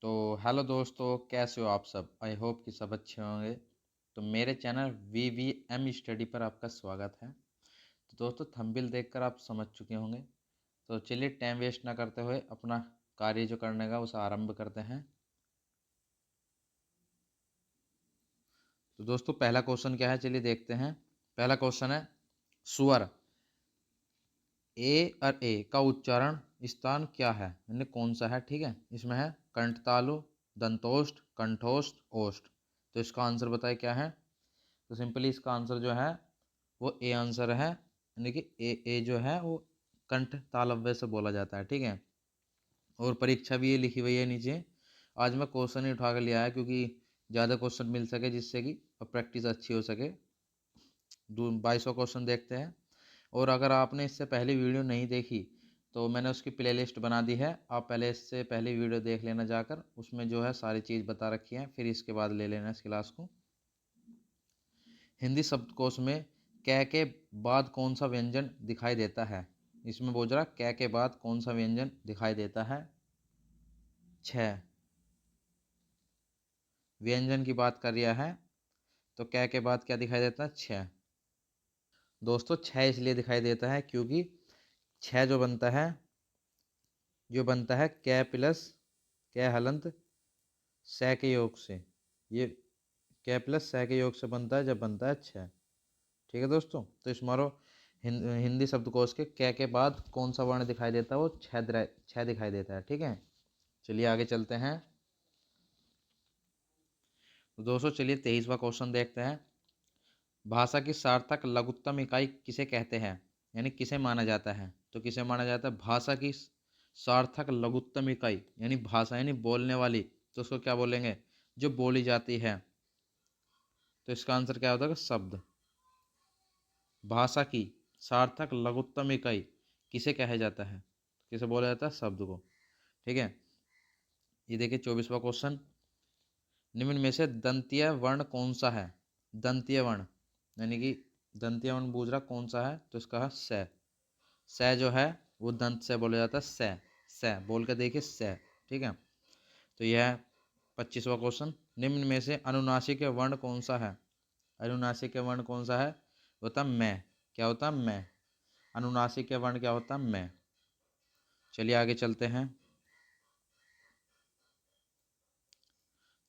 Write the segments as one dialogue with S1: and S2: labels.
S1: तो हेलो दोस्तों, कैसे हो आप सब। आई होप कि सब अच्छे होंगे। तो मेरे चैनल VVM स्टडी पर आपका स्वागत है। तो दोस्तों, थंबनेल देखकर आप समझ चुके होंगे। तो चलिए टाइम वेस्ट ना करते हुए अपना कार्य जो करने का उसे आरंभ करते हैं। तो दोस्तों, पहला क्वेश्चन क्या है, चलिए देखते हैं। पहला क्वेश्चन है, सुअर ए का उच्चारण स्थान क्या है, यानी कौन सा है। ठीक है, इसमें है कंठतालु, दंतोष्ठ, कंठोष्ठ, ओष्ठ। तो इसका आंसर बताए क्या है। तो सिंपली इसका आंसर जो है वो ए आंसर है, यानी कि ए जो है वो कंठ तालव्य से बोला जाता है। ठीक है, और परीक्षा भी ये लिखी हुई है नीचे। आज मैं क्वेश्चन ही उठा कर लिया है क्योंकि ज़्यादा क्वेश्चन मिल सके, जिससे कि प्रैक्टिस अच्छी हो सके। 2200 क्वेश्चन देखते हैं। और अगर आपने इससे पहले वीडियो नहीं देखी तो मैंने उसकी प्लेलिस्ट बना दी है, आप पहले इससे पहले वीडियो देख लेना जाकर। उसमें जो है सारी चीज़ बता रखी है, फिर इसके बाद ले लेना इस क्लास को। हिंदी शब्दकोश में कै के बाद कौन सा व्यंजन दिखाई देता है। इसमें बोल रहा कै के बाद कौन सा व्यंजन दिखाई देता है। छः व्यंजन की बात कर रहा है, तो कै के बाद क्या दिखाई देता है, छः। दोस्तों, छः इसलिए दिखाई देता है क्योंकि छः जो बनता है कै प्लस कै हलंत सै के योग से। ये कै प्लस सै के योग से बनता है, जब बनता है छः। ठीक है दोस्तों, तो इस मारो हिंदी शब्दकोश के कै के बाद कौन सा वर्ण दिखाई देता है, वो छः दिखाई देता है। ठीक है, चलिए आगे चलते हैं। तो दोस्तों, चलिए 23वां क्वेश्चन देखते हैं। भाषा की सार्थक लघुत्तम इकाई किसे कहते हैं, यानी किसे माना जाता है। तो किसे माना जाता है भाषा की सार्थक लघुत्तम इकाई, यानी भाषा यानी बोलने वाली, तो उसको क्या बोलेंगे, जो बोली जाती है। तो इसका आंसर क्या होता है, शब्द। भाषा की सार्थक लघुत्तम इकाई किसे कहा जाता है, किसे बोला जाता है, शब्द को। ठीक है, ये देखिए 24वां क्वेश्चन। निम्न में से दंतीय वर्ण कौन सा है। दंतीय वर्ण यानी कि दंतीय वर्ण पूछ रहा कौन सा है, तो इसका है स। स जो है वो दंत से बोला जाता है, स। स बोल कर देखिए, स। ठीक है, तो यह है 25वां क्वेश्चन। निम्न में से अनुनासिक वर्ण कौन सा है। अनुनासिक वर्ण कौन सा है, होता मैं। क्या होता है, मैं। अनुनासिक वर्ण क्या होता है, मैं। चलिए आगे चलते हैं।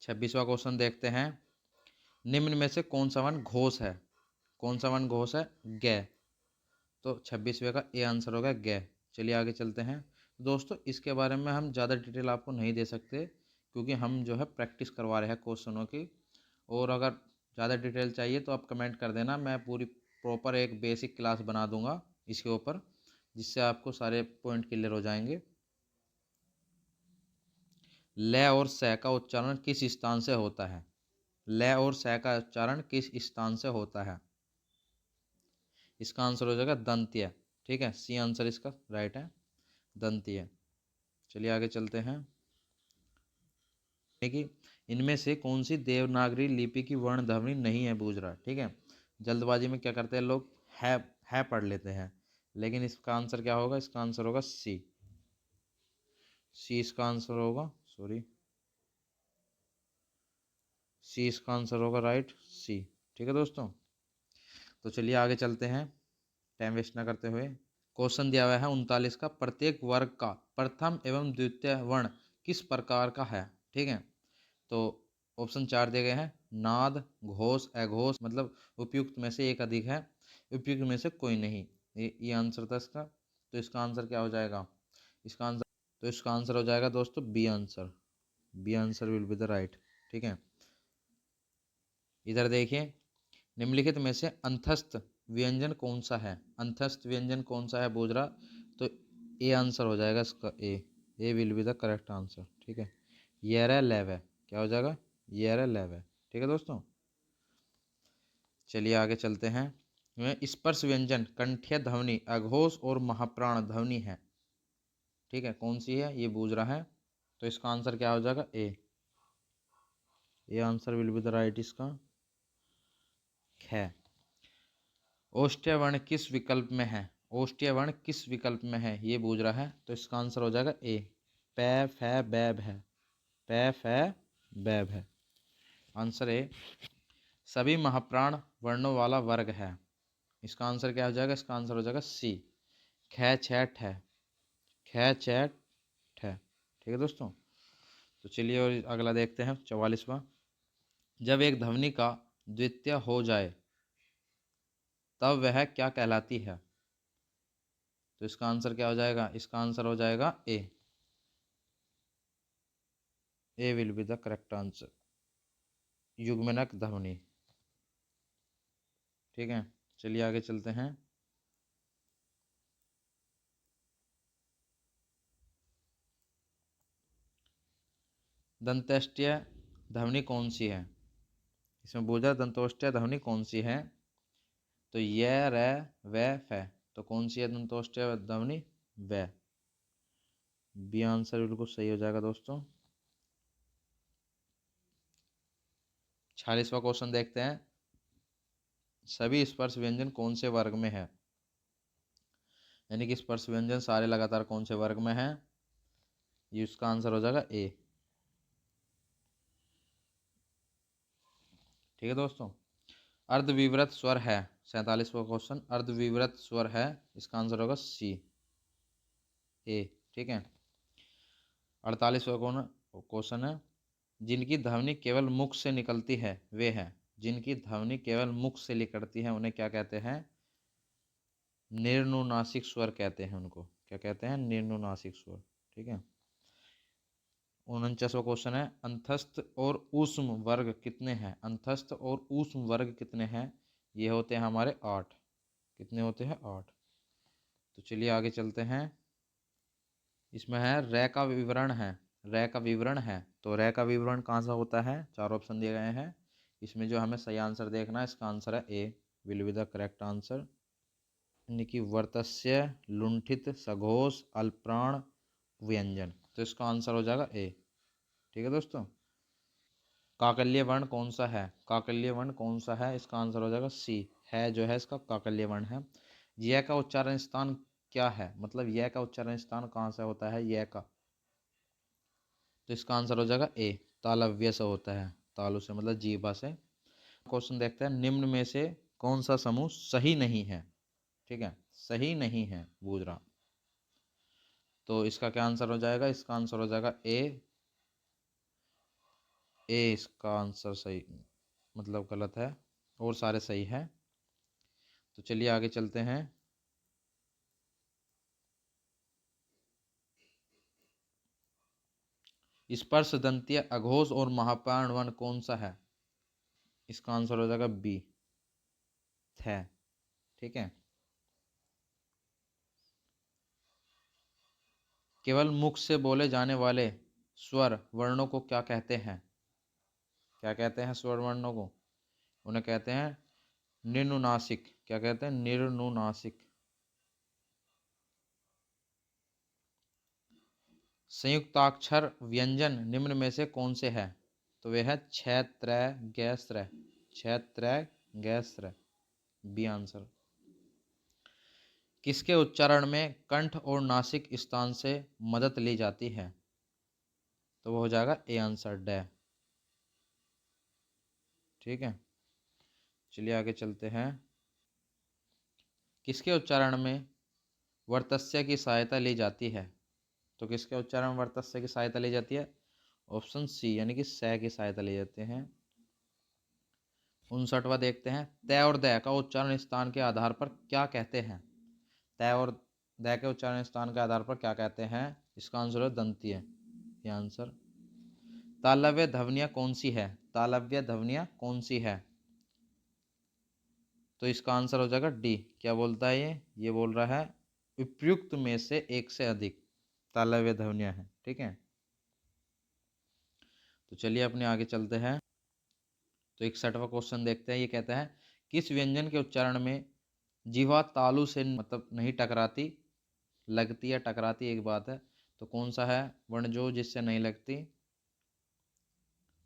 S1: 26वां क्वेश्चन देखते हैं। निम्न में से कौन सा वर्ण घोष है। कौन सा वर्ण घोष है, ग। तो 26वें का ए आंसर होगा ग। चलिए आगे चलते हैं। दोस्तों, इसके बारे में हम ज़्यादा डिटेल आपको नहीं दे सकते क्योंकि हम जो है प्रैक्टिस करवा रहे हैं क्वेश्चनों की। और अगर ज़्यादा डिटेल चाहिए तो आप कमेंट कर देना, मैं पूरी प्रॉपर एक बेसिक क्लास बना दूंगा इसके ऊपर, जिससे आपको सारे पॉइंट क्लियर हो जाएंगे। ल और स का उच्चारण किस स्थान से होता है। ल और स का उच्चारण किस स्थान से होता है। इसका आंसर हो जाएगा दंत्य। ठीक है, सी आंसर इसका राइट है, दंत्य। चलिए आगे चलते हैं। कि इनमें से कौन सी देवनागरी लिपि की वर्ण ध्वनि नहीं है, पूछ रहा। ठीक है, जल्दबाजी में क्या करते हैं लोग, है पढ़ लेते हैं, लेकिन इसका आंसर क्या होगा, इसका आंसर होगा सी। सी इसका आंसर होगा, सॉरी, सी इसका आंसर होगा, राइट, सी। ठीक है दोस्तों, तो चलिए आगे चलते हैं टाइम वेस्ट ना करते हुए। क्वेश्चन दिया हुआ है 39 का, प्रत्येक वर्ग का प्रथम एवं द्वितीय वर्ण किस प्रकार का है। ठीक है, तो ऑप्शन 4 दिए गए हैं, नाद, घोष, अघोष, मतलब उपयुक्त में से एक अधिक है, उपयुक्त में से कोई नहीं। ये आंसर था इसका। तो इसका आंसर क्या हो जाएगा, इसका आंसर, तो इसका आंसर हो जाएगा दोस्तों B answer. B answer will be the right. ठीक है, इधर देखिए, निम्नलिखित में से अंतस्थ व्यंजन कौन सा है। अंतस्थ व्यंजन कौन सा है पूछ रहा, तो ए आंसर हो जाएगा इसका, A will be the correct answer. ठीक है, येरा लेव है, क्या हो जाएगा, येरा लेव है। ठीक है दोस्तों, चलिए आगे चलते हैं। स्पर्श व्यंजन कंठ्य ध्वनि अघोष और महाप्राण ध्वनि है। ठीक है, कौन सी है ये पूछ रहा है, तो इसका आंसर क्या हो जाएगा, A answer will be the right इसका है। ओष्ठ्य वर्ण किस विकल्प में है। ओष्ठ्य वर्ण किस विकल्प में है ये पूछ रहा है, तो इसका आंसर हो जाएगा ए, पै फै बै भै। फै फै बै भै। आंसर ए सभी महाप्राण वर्णों वाला वर्ग है। इसका आंसर क्या हो जाएगा? इसका आंसर हो जाएगा सी ख छ ठ, ख छ ठ। ठीक है दोस्तों, तो चलिए और अगला देखते हैं 44वां। जब एक ध्वनि का द्वितीय हो जाए तब वह क्या कहलाती है? तो इसका आंसर क्या हो जाएगा? इसका आंसर हो जाएगा A will be the correct answer, युग्मनक ध्वनि। ठीक है, चलिए आगे चलते हैं। दंतेष्टिय ध्वनि कौन सी है? इसमें बोझा दंतोष्टिय ध्वनि कौन सी है? तो य रे व फ। तो कौन सी है दंतोष्टिय ध्वनि? व। बी आंसर बिल्कुल सही हो जाएगा दोस्तों। 46वां क्वेश्चन देखते हैं। सभी स्पर्श व्यंजन कौन से वर्ग में है? यानी कि स्पर्श व्यंजन सारे लगातार कौन से वर्ग में है? ये इसका आंसर हो जाएगा ए। ठीक है दोस्तों, अर्धविवृत स्वर है। 47वां क्वेश्चन, अर्धविवृत स्वर है। इसका आंसर होगा सी ए। ठीक है, 48वां क्वेश्चन है। जिनकी ध्वनि केवल मुख से निकलती है वे हैं। जिनकी ध्वनि केवल मुख से निकलती है उन्हें क्या कहते हैं? निर्नुनासिक स्वर कहते हैं उनको। क्या कहते हैं? निर्नुनासिक स्वर। ठीक है, 49वां क्वेश्चन है। अंतस्थ और ऊष्म वर्ग कितने हैं? अंतस्थ और ऊष्म वर्ग कितने हैं? ये होते हैं हमारे 8। कितने होते हैं? 8। तो चलिए आगे चलते हैं। इसमें है रे का विवरण है। रे का विवरण है, तो रे का विवरण कहाँ से होता है? 4 ऑप्शन दिए गए हैं। इसमें जो हमें सही आंसर देखना है, इसका आंसर है A will be the correct answer. यानी कि वर्तस्य, लुंठित, सघोष, अल्प्राण, व्यंजन। तो इसका आंसर हो जाएगा ए। ठीक है दोस्तों, काकल्य वर्ण कौन सा है? काकल्य वर्ण कौन सा है? इसका आंसर हो जाएगा सी है, जो है इसका काकल्य वर्ण है। यह का उच्चारण स्थान क्या है? मतलब यह का उच्चारण स्थान कहाँ से होता है? यह का, तो इसका आंसर हो जाएगा ए, तालव्य से होता है। तालु से मतलब जीवा से। क्वेश्चन देखते हैं। निम्न में से कौन सा समूह सही नहीं है? ठीक है, सही नहीं है बूझ रहा। तो इसका क्या आंसर हो जाएगा? इसका आंसर हो जाएगा ए। इसका आंसर सही मतलब गलत है, और सारे सही है। तो चलिए आगे चलते हैं। स्पर्श दंतीय अघोष और महाप्राण वर्ण कौन सा है? इसका आंसर हो जाएगा बी थ। ठीक है, केवल मुख से बोले जाने वाले स्वर वर्णों को क्या कहते हैं? क्या कहते हैं स्वर वर्णों को? उन्हें कहते हैं निर्नुनासिक। क्या कहते हैं? निर्नुनासिक। संयुक्ताक्षर व्यंजन निम्न में से कौन से है? तो वे है छ त्र ग स्त्र। छ त्र ग स्त्र, बी आंसर। किसके उच्चारण में कंठ और नासिक स्थान से मदद ली जाती है? तो वो हो जाएगा ए आंसर डे। ठीक है, चलिए आगे चलते हैं। किसके उच्चारण में वर्तस्य की सहायता ली जाती है? तो किसके उच्चारण में वर्तस्य की सहायता ली जाती है? ऑप्शन सी, यानी कि स की सहायता ली जाती है। 59वां देखते हैं। तय और दय का उच्चारण स्थान के आधार पर क्या कहते हैं? तय और दय के उच्चारण स्थान के आधार पर क्या कहते हैं? इसका आंसर है दंतीय, ये आंसर। तालव्य ध्वनियां कौन सी है? तालव्य ध्वनियां कौन सी है? तो इसका आंसर हो जाएगा डी। क्या बोलता है ये बोल रहा है उपयुक्त में से एक से अधिक तालव्य ध्वनियां हैं। ठीक है, तो चलिए अपने आगे चलते हैं। तो 61वां क्वेश्चन देखते हैं। ये कहता है किस व्यंजन के उच्चारण में जीवा तालु से मतलब नहीं टकराती, लगती या टकराती एक बात है, तो कौन सा है वर्ण जो जिससे नहीं लगती?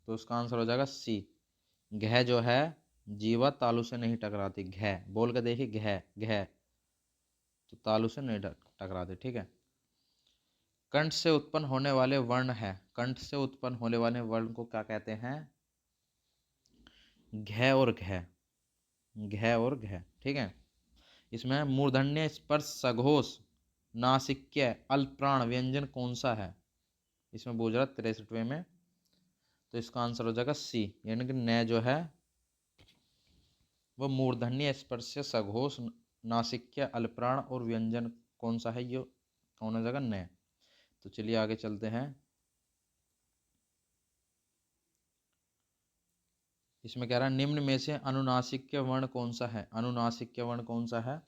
S1: तो उसका आंसर हो जाएगा सी, घ जो है जीवा तालु से नहीं टकराती। घ बोल के देखिए, घ घ, तो तालु से नहीं टकराती। ठीक है, कंठ से उत्पन्न होने वाले वर्ण है, कंठ से उत्पन्न होने वाले वर्ण को क्या कहते हैं? घ और घ, घ और घ। ठीक है। इसमें मूर्धन्य, स्पर्श, सघोष, नासिक्य, अल्पप्राण व्यंजन कौन सा है? इसमें पूछ रहा 63वें में, तो इसका आंसर हो जाएगा सी, यानी कि न जो है वो मूर्धन्य, स्पर्श, सघोष, नासिक्य, अल्पप्राण और व्यंजन कौन सा है? ये कौन हो जाएगा? न। तो चलिए आगे चलते हैं। इसमें कह रहा है निम्न में से अनुनासिक्य वर्ण कौन सा है? अनुनासिक्य वर्ण कौन सा है?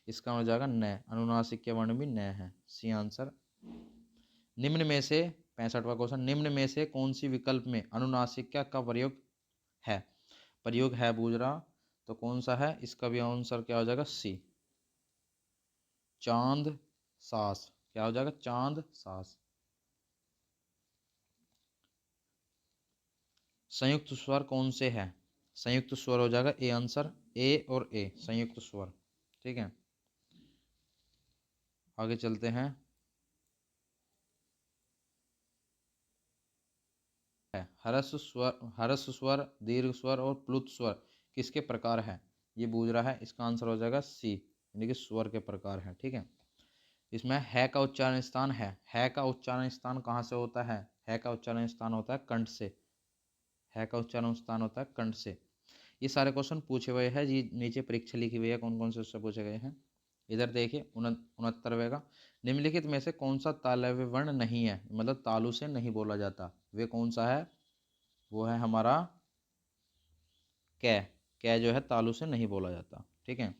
S1: इसका हो जाएगा न, अनुनासिक्य वर्ण भी न है, सी आंसर। निम्न में से 65वां क्वेश्चन, निम्न में से कौन सी विकल्प में अनुनासिक्य का प्रयोग है? प्रयोग है पूछ रहा, तो कौन सा है? इसका भी आंसर क्या हो जाएगा? सी, चांद सास। क्या हो जाएगा? चांद सास। संयुक्त स्वर कौन से हैं? संयुक्त स्वर हो जाएगा ए आंसर, ए और ए संयुक्त स्वर। ठीक है, आगे चलते हैं। ह्रस्व स्वर, ह्रस्व स्वर, दीर्घ स्वर और प्लुत स्वर किसके प्रकार है? ये पूछ रहा है। इसका आंसर हो जाएगा सी, यानी कि स्वर के प्रकार है। ठीक है। इसमें है का उच्चारण स्थान है का उच्चारण स्थान कहाँ से होता है? है का उच्चारण स्थान होता है कंठ से, है का उच्चारण स्थान होता है कंठ से। ये सारे क्वेश्चन पूछे हुए हैं जी, नीचे परीक्षा लिखी हुई है कौन कौन से उससे पूछे गए हैं। इधर देखिए 69वें का, निम्नलिखित में से कौन सा तालव्य वर्ण नहीं है, मतलब तालु से नहीं बोला जाता, वे कौन सा है? वो है हमारा कै। कै जो है तालु से नहीं बोला जाता। ठीक है,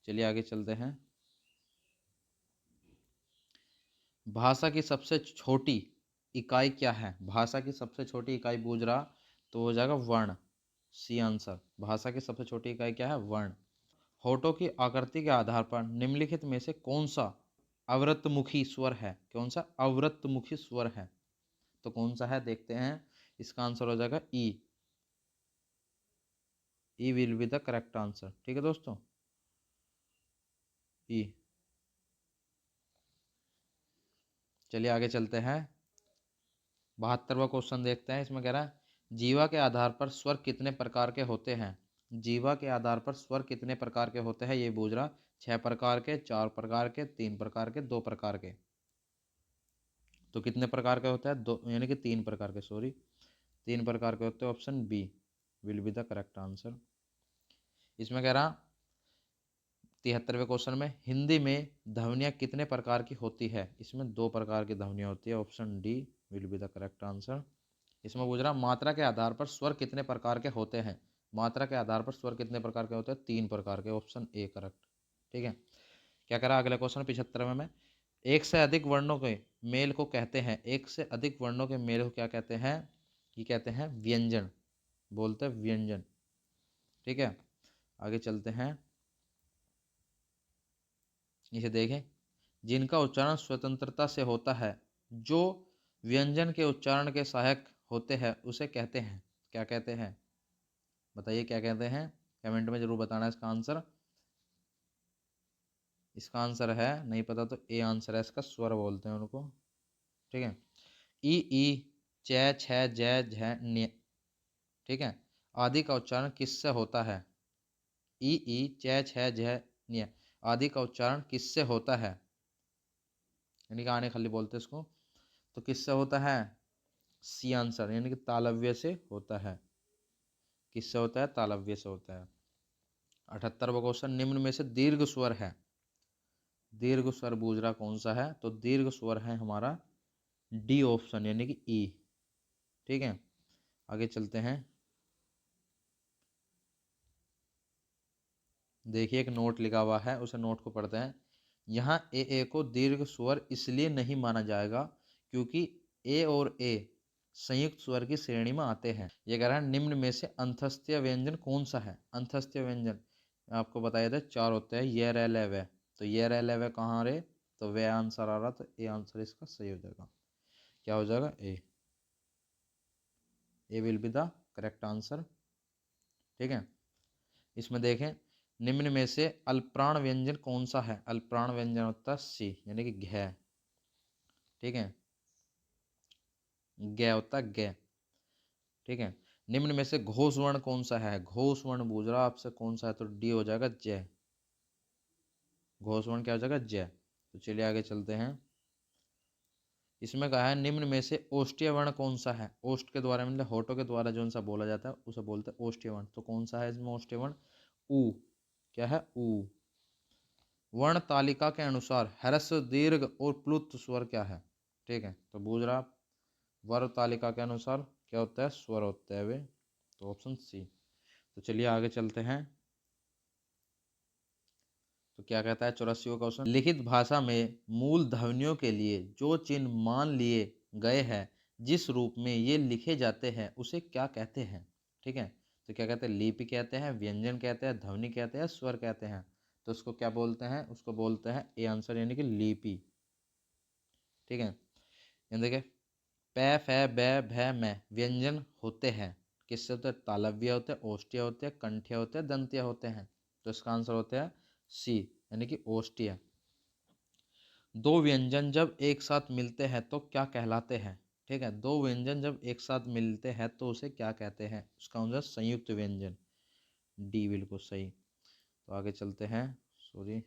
S1: चलिए आगे चलते हैं। भाषा की सबसे छोटी इकाई क्या है? भाषा की सबसे छोटी इकाई पूछ रहा, तो हो जाएगा वर्ण, सी आंसर। भाषा की सबसे छोटी इकाई क्या है? वर्ण। होठों की आकृति के आधार पर निम्नलिखित में से कौन सा अवृतमुखी स्वर है? कौन सा अवृतमुखी स्वर है? तो कौन सा है देखते हैं। इसका आंसर हो जाएगा E, E will be the correct answer. ठीक है दोस्तों, ई। चलिए आगे चलते हैं। 72वां क्वेश्चन देखते हैं। इसमें कह रहा है जीवा के आधार पर स्वर कितने प्रकार के होते हैं? जीवा के आधार पर स्वर कितने प्रकार के होते हैं ये पूछ रहा। 6 प्रकार के, 4 प्रकार के, 3 प्रकार के, 2 प्रकार के। तो कितने प्रकार के होते हैं? दो, यानी कि 3 प्रकार के, सॉरी 3 प्रकार के होते हैं। Option B will be the correct answer. इसमें कह रहा 73वें क्वेश्चन में हिंदी में ध्वनियाँ कितने प्रकार की होती है? इसमें 2 प्रकार की ध्वनियाँ होती है। Option D will be the correct answer. इसमें पूछ रहा मात्रा के आधार पर स्वर कितने प्रकार के होते हैं? मात्रा के आधार पर स्वर कितने प्रकार के होते हैं? 3 प्रकार के। Option A correct. ठीक है, क्या करा अगला क्वेश्चन 75वें में, एक से अधिक वर्णों के मेल को कहते हैं, एक से अधिक वर्णों के मेल को क्या कहते हैं? ये कहते हैं व्यंजन, बोलते हैं व्यंजन। ठीक है, आगे चलते हैं। इसे देखें, जिनका उच्चारण स्वतंत्रता से होता है, जो व्यंजन के उच्चारण के सहायक होते हैं, उसे कहते हैं, क्या कहते हैं? बताइए क्या कहते हैं, कमेंट में जरूर बताना इसका आंसर। इसका आंसर है, नहीं पता तो ए आंसर है इसका, स्वर बोलते हैं उनको। ठीक है, ई च छ ज झ न्य। ठीक है, आदि का उच्चारण किससे होता है? ई च छ झ न्य, आदि का उच्चारण किससे होता है? यानी कि आने खाली बोलते हैं इसको, तो किससे होता है? सी आंसर, यानी कि तालव्य से होता है। किससे होता है? तालव्य से होता है। 78वां क्वेश्चन, निम्न में से दीर्घ स्वर है, दीर्घ स्वर पूछ रहा कौन सा है? तो दीर्घ स्वर है हमारा डी ऑप्शन, यानी कि ई। ठीक है, आगे चलते हैं। देखिए एक नोट लिखा हुआ है, उसे नोट को पढ़ते हैं। यहाँ ए को दीर्घ स्वर इसलिए नहीं माना जाएगा क्योंकि ए और ए संयुक्त स्वर की श्रेणी में आते हैं। ये कह रहा है निम्न में से अंतस्त्य व्यंजन कौन सा है? अंतस्त्य व्यंजन आपको बताया था 4 होते हैं, ये रह ले वे, तो ये रह ले वे कहाँ रे? तो वे आंसर आ रहा, तो ए आंसर इसका सही हो जाएगा। क्या हो जाएगा? A will be the correct answer. ठीक है, इसमें देखें निम्न में से अल्पप्राण व्यंजन कौन सा है? अल्पप्राण व्यंजन होता है सी, यानी कि घ। ठीक है, गे होता है गे, ठीक है। निम्न में से घोष वर्ण कौन सा है, घोष वर्ण पूछ रहा आपसे कौन सा है, तो डी हो जाएगा जय, घोष वर्ण क्या हो जाएगा जय। तो चलिए आगे चलते हैं। इसमें कहा है निम्न में से ओष्ठ्य वर्ण कौन सा है, ओष्ठ के द्वारा मतलब होठों के द्वारा जो सा बोला जाता है उसे बोलते हैं ओष्ठ्य वर्ण। तो कौन सा है इसमें ओष्ठ्य वर्ण, ऊ, क्या है ऊ। वर्ण तालिका के अनुसार ह्रस्व दीर्घ और प्लुत स्वर क्या है, ठीक है। तो पूछ रहा आप वर्ण तालिका के अनुसार क्या होता है, स्वर होता है वे, तो ऑप्शन सी। तो चलिए आगे चलते हैं। तो क्या कहता है 84वां क्वेश्चन, लिखित भाषा में मूल ध्वनियों के लिए जो चिन्ह मान लिए गए हैं जिस रूप में ये लिखे जाते हैं उसे क्या कहते हैं, ठीक है। तो क्या कहते हैं, लिपि कहते हैं, व्यंजन कहते हैं, ध्वनि कहते हैं, स्वर कहते हैं। तो उसको क्या बोलते हैं, उसको बोलते हैं ए आंसर यानी कि लिपि, ठीक है। यहाँ देखिए पै फै बै भै मै व्यंजन होते हैं, किससे होते हैं, तालव्य होते हैं, ओष्ठ्य होते हैं, कंठ्य होते हैं, दंत्य होते हैं। तो इसका आंसर होता है सी यानी कि ओष्ठ्य। दो व्यंजन जब एक साथ मिलते हैं तो क्या कहलाते हैं, ठीक है। दो व्यंजन जब एक साथ मिलते हैं तो उसे क्या कहते हैं, उसका आंसर संयुक्त व्यंजन, डी बिल्कुल सही। तो आगे चलते हैं, सॉरी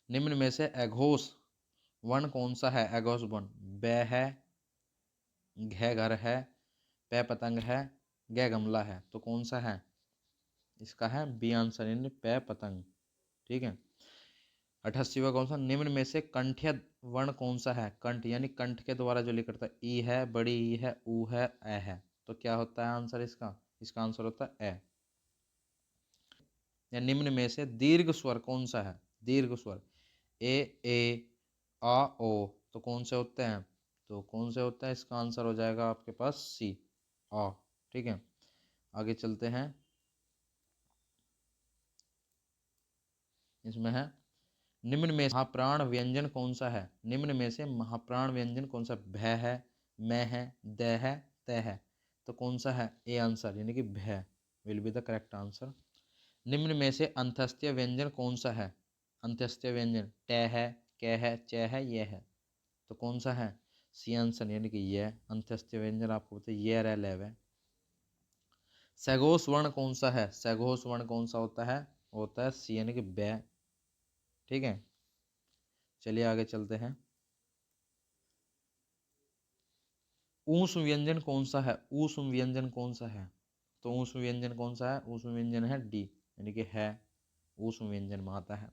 S1: निम्न में से अघोष वर्ण कौन सा है, अघोष वर्ण बै है, घ घर है, पै पतंग है, ग गमला है। तो कौन सा है, इसका है बी आंसर यानी पै पतंग, ठीक है। 88वां कौन सा, निम्न में से कंठ्य वर्ण कौन सा है, कंठ यानी कंठ के द्वारा जो लिखा था, ई है, बड़ी ई है, ऊ है, ए है। तो क्या होता है आंसर इसका, इसका आंसर होता है ए। या निम्न में से दीर्घ स्वर कौन सा है, दीर्घ स्वर ए आ ओ। तो कौन से होते हैं, तो कौन से होता है, इसका आंसर हो जाएगा आपके पास सी आ, ठीक है। आगे चलते हैं, इसमें है निम्न में महाप्राण व्यंजन कौन सा है, निम्न में से महाप्राण व्यंजन कौन सा, भय है, मैं है, द है, तय है। तो कौन सा है, ए आंसर यानी कि भय will be the correct answer. निम्न में से अंतस्त्य व्यंजन कौन सा है, अंत्यस्त्य व्यंजन ट है, क है, च है, ये है। तो कौन सा है, सी आंसर यानी कि ये अंत्यस्त्य व्यंजन आपको पता है ये रह लेव है। सैघोष वर्ण कौन सा है, सैघोष वर्ण कौन सा होता है, होता है सी यानी कि बै, ठीक है। चलिए आगे चलते हैं। ऊष्म व्यंजन कौन सा है, ऊष्म व्यंजन कौन सा है। तो ऊष्म व्यंजन कौन सा है, ऊष्म व्यंजन है डी यानी कि है, ऊष्म व्यंजन में आता है।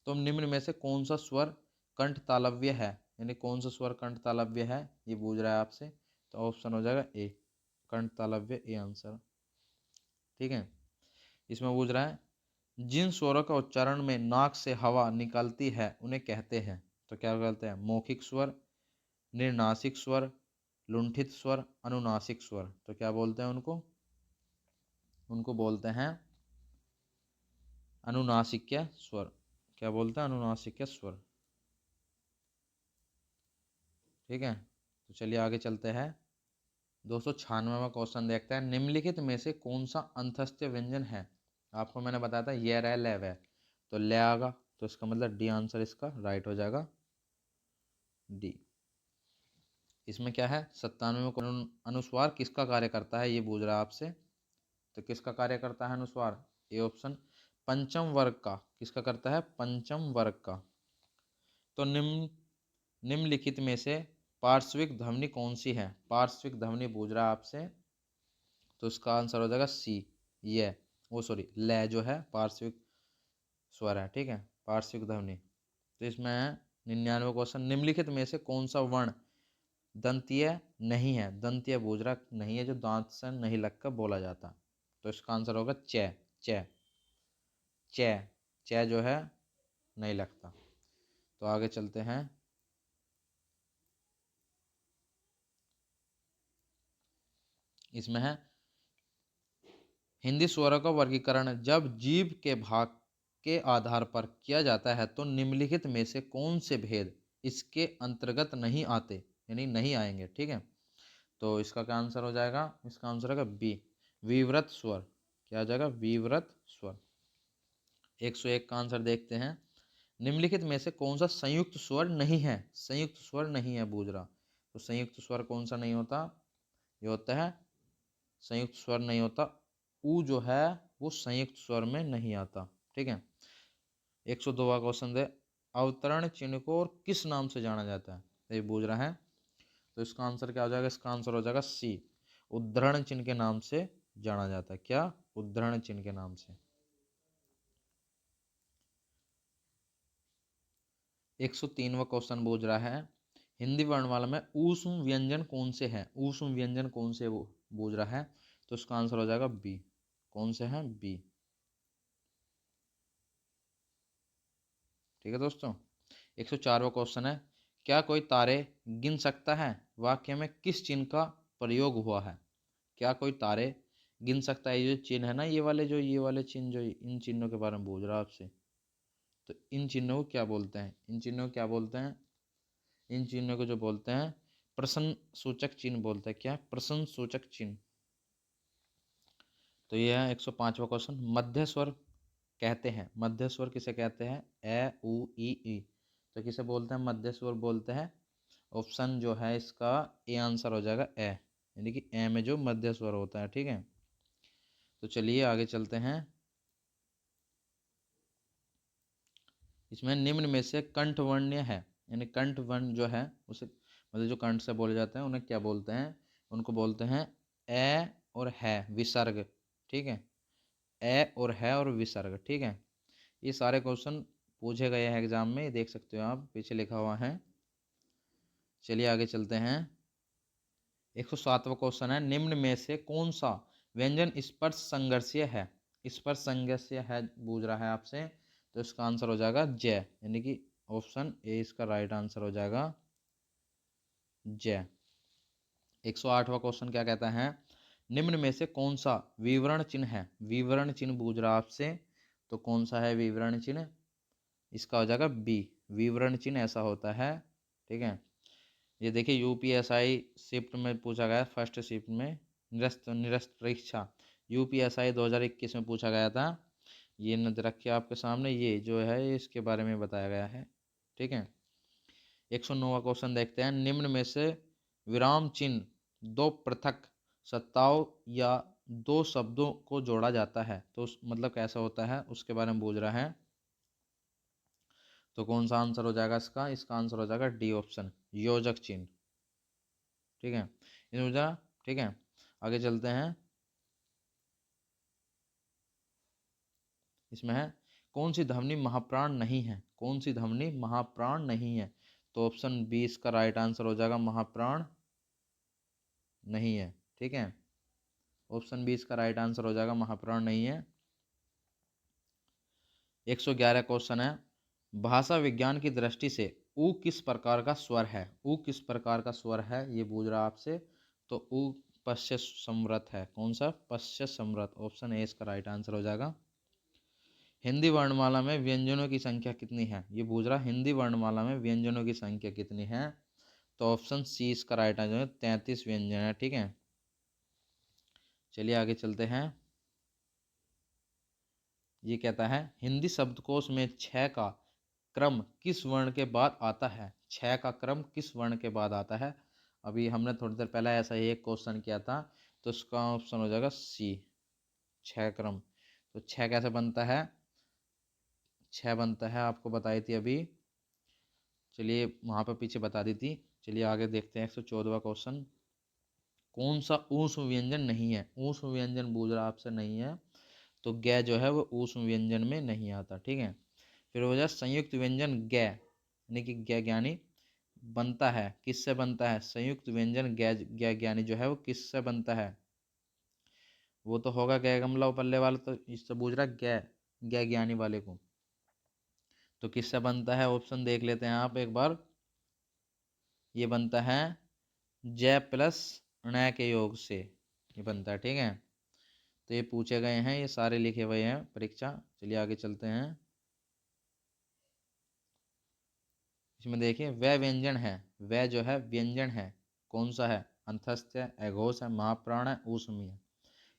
S1: तो निम्न में से कौन सा स्वर कंठ तालव्य है, यानी कौन सा स्वर कंठ तालव्य है, ये पूछ रहा है आपसे। तो ऑप्शन हो जाएगा ए कंठ तालव्य, ए आंसर, ठीक है। इसमें पूछ रहा है जिन स्वरों का उच्चारण में नाक से हवा निकलती है उन्हें कहते हैं। तो क्या कहते हैं, मौखिक स्वर, निर्नासिक स्वर, लुंठित स्वर, अनुनासिक स्वर। तो क्या बोलते हैं उनको, उनको बोलते हैं अनुनासिक स्वर, क्या बोलते हैं, अनुनासिक स्वर, ठीक है। तो चलिए आगे चलते हैं। 296वां क्वेश्चन देखते हैं, निम्नलिखित में से कौन सा अंतस्त्य व्यंजन है। आपको मैंने बताया था ये रह लेव है, तो ले आगा, तो इसका मतलब डी आंसर इसका राइट हो जाएगा, डी। इसमें क्या है 97वें अनुस्वार किसका कार्य करता है, ये पूछ रहा है आपसे। तो किसका कार्य करता है अनुस्वार, ए ऑप्शन पंचम वर्ग का, किसका करता है, पंचम वर्ग का। तो निम्नलिखित में से पार्श्विक ध्वनि कौन सी है, पार्श्विक ध्वनि पूछ रहा है आपसे। तो इसका आंसर हो जाएगा सी ये, वो सॉरी ले जो है पार्श्विक स्वर है, ठीक है, पार्श्विक ध्वनि। तो इसमें 99वां क्वेश्चन, निम्नलिखित में से कौन सा वर्ण दंतीय नहीं है, दंतीय पूछ रहा नहीं है जो दांत से नहीं लगकर बोला जाता। तो इसका आंसर होगा च, च, च, च जो है नहीं लगता। तो आगे चलते हैं। इसमें है हिंदी स्वरों का वर्गीकरण जब जीभ के भाग के आधार पर किया जाता है तो निम्नलिखित में से कौन से भेद इसके अंतर्गत नहीं आते, यानी नहीं आएंगे, ठीक है। तो इसका क्या आंसर हो जाएगा, इसका आंसर होगा बी विवृत स्वर, क्या आ जाएगा, विवृत स्वर। 101 का आंसर देखते हैं। निम्नलिखित में से कौन सा संयुक्त स्वर नहीं है? संयुक्त स्वर नहीं है पूछ रहा। तो संयुक्त स्वर कौन सा नहीं होता? ये होता है संयुक्त स्वर नहीं होता, ऊ जो है वो संयुक्त स्वर में नहीं आता। ठीक है। 102 का क्वेश्चन दे, अवतरण चिन्ह को और किस नाम से जाना जाता है? तो ये पूछ रहा है। तो इसका आंसर क्या हो जाएगा? इसका आंसर हो जाएगा सी, उद्धरण चिन्ह के नाम से जाना जाता है। क्या? उद्धरण चिन्ह के नाम से। 103वां क्वेश्चन पूछ रहा है, हिंदी वर्णमाला में ऊष्म व्यंजन कौन से हैं? ऊष्म व्यंजन कौन से वो पूछ रहा है। तो इसका आंसर हो जाएगा बी। कौन से हैं? बी। ठीक है दोस्तों। 104वां क्वेश्चन है, क्या कोई तारे गिन सकता है? वाक्य में किस चिन्ह का प्रयोग हुआ है? क्या कोई तारे गिन सकता है? ये जो चिन्ह है ना, ये वाले चिन्ह, जो इन चिन्हों के बारे में पूछ रहा है आपसे। तो इन चिन्हों को क्या बोलते हैं? इन चिन्हों को क्या बोलते हैं? इन चिन्हों को जो बोलते हैं प्रश्न सूचक चिन्ह बोलते हैं। क्या? प्रश्न सूचक चिन्ह। तो ये है 105वां क्वेश्चन, मध्य स्वर कहते हैं, मध्य स्वर किसे कहते हैं? ए उ ई। तो किसे बोलते हैं? मध्य स्वर बोलते हैं। ऑप्शन जो है इसका ए आंसर हो जाएगा ए, यानी कि ए में जो मध्य स्वर होता है। ठीक है। तो चलिए आगे चलते हैं। इसमें निम्न में से कंठवर्ण्य है, यानी कंठवर्ण जो है उसे मतलब जो कंठ से बोले जाते हैं उन्हें क्या बोलते हैं? उनको बोलते हैं ए और है विसर्ग। ठीक है। ए और है और विसर्ग। ठीक है। ये सारे क्वेश्चन पूछे गए हैं एग्जाम में, देख सकते हो आप, पीछे लिखा हुआ है। चलिए आगे चलते हैं। 107वां क्वेश्चन है, निम्न में से कौन सा व्यंजन स्पर्श संघर्षीय है? स्पर्श संघर्षीय है पूछ रहा है आपसे। तो इसका आंसर हो जाएगा जय, यानी कि ऑप्शन ए इसका राइट आंसर हो जाएगा जय। 108वां क्वेश्चन क्या कहता है, निम्न में से कौन सा विवरण चिन्ह है? विवरण चिन्ह पूछ रहा आपसे। तो कौन सा है विवरण चिन्ह? इसका हो जाएगा बी, विवरण चिन्ह ऐसा होता है। ठीक है। ये देखिए यूपीएसआई शिफ्ट में पूछा गया, फर्स्ट शिफ्ट में निरस्त परीक्षा यूपीएसआई 2021 में पूछा गया था। ये नजर रखिए आपके सामने, ये जो है इसके बारे में बताया गया है। ठीक है। 109वां क्वेश्चन देखते हैं, निम्न में से विराम चिन्ह दो पृथक सत्ताओं या दो शब्दों को जोड़ा जाता है तो मतलब कैसा होता है उसके बारे में पूछ रहा है। तो कौन सा आंसर हो जाएगा इसका? इसका आंसर हो जाएगा डी ऑप्शन, योजक चिन्ह। ठीक है। इसमें ठीक है। आगे चलते हैं। इसमें है, कौन सी ध्वनि महाप्राण नहीं है? कौन सी ध्वनि महाप्राण नहीं है? तो ऑप्शन बी इसका राइट आंसर हो जाएगा, महाप्राण नहीं है। ठीक है। ऑप्शन बी इसका राइट आंसर हो जाएगा, महाप्राण नहीं है। 111 क्वेश्चन है, भाषा विज्ञान की दृष्टि से ऊ किस प्रकार का स्वर है? ऊ किस प्रकार का स्वर है ये पूछ रहा आपसे। तो ऊ पश्च समृत है। कौन सा? पश्च समृत। ऑप्शन ए इसका राइट आंसर हो जाएगा। हिंदी वर्णमाला में व्यंजनों की संख्या कितनी है? ये पूछ रहा, हिंदी वर्णमाला में व्यंजनों की संख्या कितनी है? तो ऑप्शन सी इसका राइट आंसर है, 33 व्यंजन है। ठीक है। चलिए आगे चलते हैं। ये कहता है, हिंदी शब्दकोश में छह का क्रम किस वर्ण के बाद आता है? छह का क्रम किस वर्ण के बाद आता है? अभी हमने थोड़ी देर पहले ऐसा ही एक क्वेश्चन किया था। तो इसका ऑप्शन हो जाएगा सी, छह क्रम। तो छह कैसे बनता है? छह बनता है, आपको बताई थी अभी। चलिए वहाँ पर पीछे बता दी थी। चलिए आगे देखते हैं। 114वां क्वेश्चन, कौन सा ऊष्म व्यंजन नहीं है? ऊष्म व्यंजन पूछ रहा आपसे, नहीं है। तो ग जो है वो ऊष्म व्यंजन में नहीं आता। ठीक है। फिर हो जाए संयुक्त व्यंजन ग, यानी कि ग ज्ञानी बनता है, किससे बनता है? संयुक्त व्यंजन ग ज्ञानी जो है वो किससे बनता है? वो तो होगा ग गमला पल्ले वाला, तो इससे पूछ रहा ग ज्ञानी वाले को। तो किससे बनता है? ऑप्शन देख लेते हैं आप एक बार। ये बनता है जय प्लस ण के योग से, ये बनता है। ठीक है। तो ये पूछे गए हैं, ये सारे लिखे हुए हैं परीक्षा। चलिए आगे चलते हैं। इसमें देखिए, वह व्यंजन है, वह जो है व्यंजन है, कौन सा है? अंतस्थ है, अघोष है, महाप्राण है, ऊष्मी है।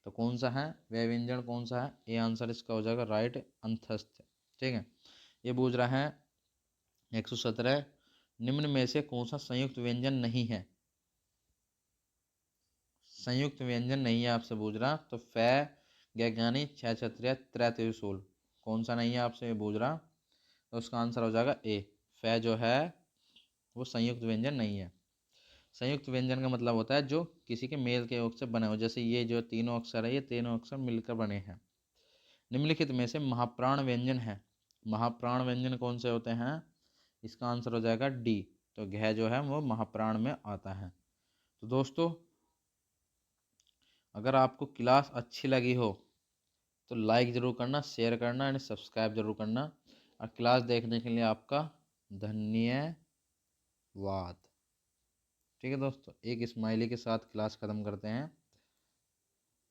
S1: तो कौन सा है वह व्यंजन? कौन सा है? ये आंसर इसका हो जाएगा राइट, अंतस्थ। ठीक है। ये पूछ रहा है 117, निम्न में से कौन सा संयुक्त व्यंजन नहीं है। संयुक्त व्यंजन नहीं है आपसे पूछ रहा, तो फै, गैज्ञानी, छह छत्रिया, त्रै त्रिशूल, कौन सा नहीं है आपसे पूछ रहा, तो उसका आंसर हो जाएगा ए, फै जो है वो संयुक्त व्यंजन नहीं है। संयुक्त व्यंजन का मतलब होता है जो किसी के मेल के योग से बने हो, जैसे ये जो तीनों अक्षर है, ये तीनों अक्षर मिलकर बने हैं। निम्नलिखित में से महाप्राण व्यंजन है, महाप्राण व्यंजन कौन से होते हैं, इसका आंसर हो जाएगा डी, तो घ जो है वो महाप्राण में आता है। तो दोस्तों अगर आपको क्लास अच्छी लगी हो तो लाइक ज़रूर करना, शेयर करना एंड सब्सक्राइब जरूर करना, और क्लास देखने के लिए आपका धन्यवाद। ठीक है दोस्तों, एक स्माइली के साथ क्लास ख़त्म करते हैं।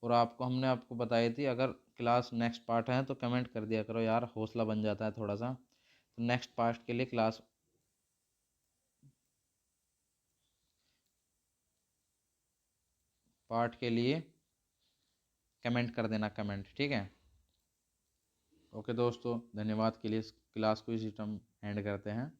S1: और हमने आपको बताई थी, अगर क्लास नेक्स्ट पार्ट है तो कमेंट कर दिया करो यार, हौसला बन जाता है थोड़ा सा। तो नेक्स्ट पार्ट के लिए कमेंट कर देना, कमेंट, ठीक है। ओके दोस्तों, धन्यवाद के लिए, क्लास को इसी टाइम एंड करते हैं।